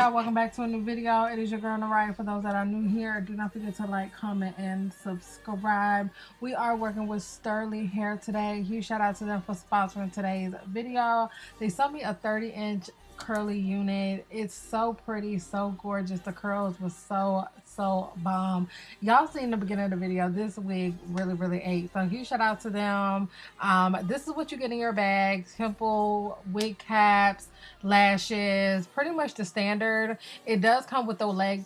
y'all, welcome back to a new video. It is your girl Neriah. For those that are new here, do not forget to like, comment, and subscribe. We are working with Sterly hair today. Huge shout out to them for sponsoring today's video. They sent me a 30-inch curly unit. It's so pretty, so gorgeous. The curls was so bomb. Y'all seen the beginning of the video. This wig really ate. So huge shout out to them. This is what you get in your bag: temple, wig caps, lashes, pretty much the standard. It does come with a lace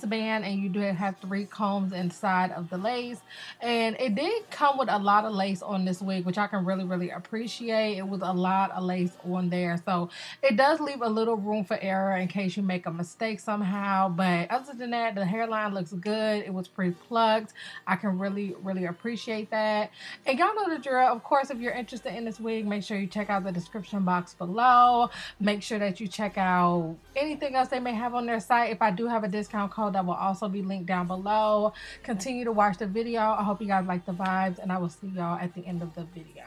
band, and you do have 3 combs inside of the lace, and it did come with a lot of lace on this wig, which I can really appreciate. It was a lot of lace on there, so it does leave a little room for error in case you make a mistake somehow. But other than that, the hairline looks good. It was pre-plucked. I can really appreciate that. And y'all know the drill. Of course, if you're interested in this wig, make sure you check out the description box below. Make sure that you check out anything else they may have on their site. If I do have a discount code, that will also be linked down below. Continue to watch the video. I hope you guys like the vibes, and I will see y'all at the end of the video.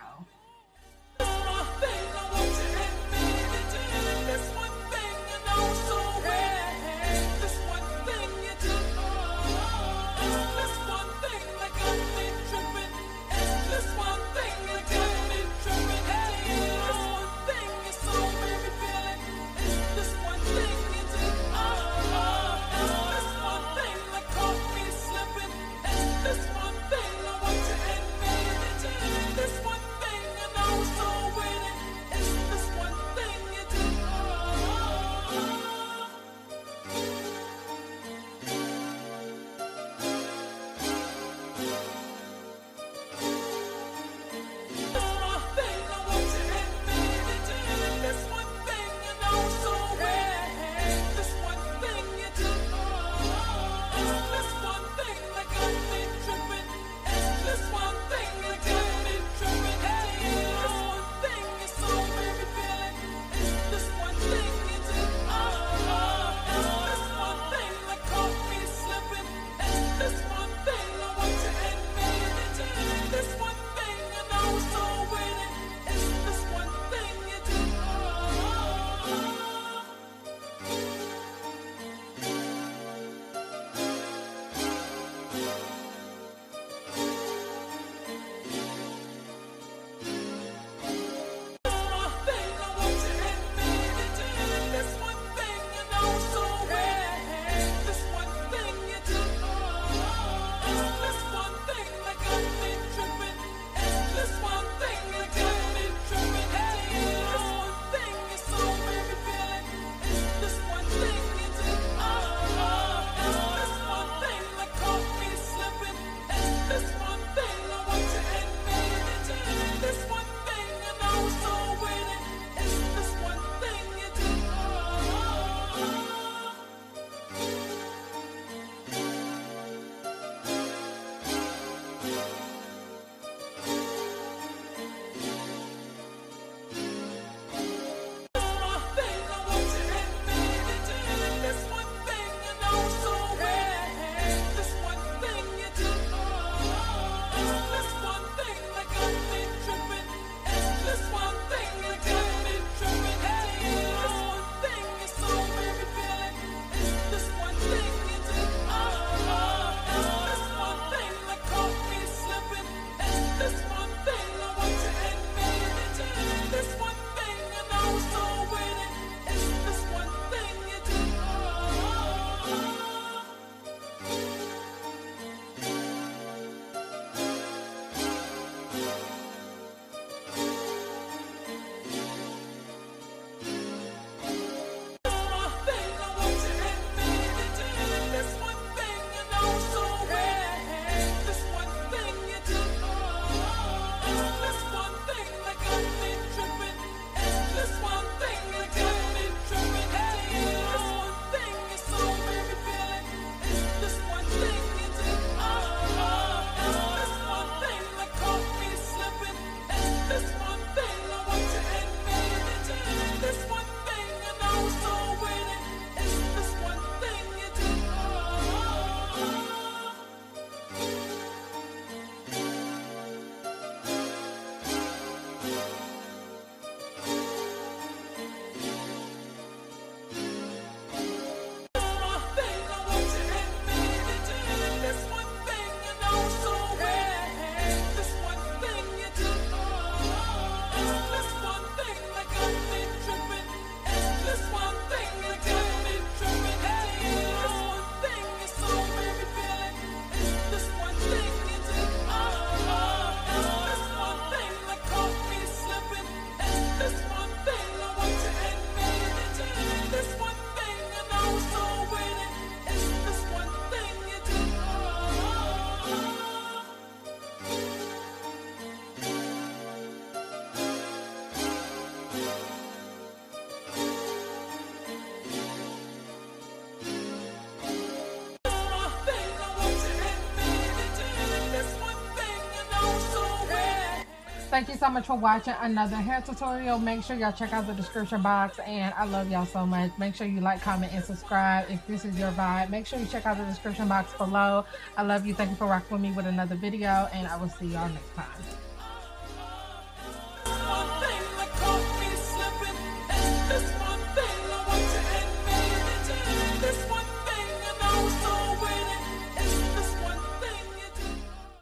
Thank you so much for watching another hair tutorial. Make sure y'all check out the description box, and I love y'all so much. Make sure you like, comment, and subscribe if this is your vibe. Make sure you check out the description box below. I love you. Thank you for rocking with me with another video, and I will see y'all next time.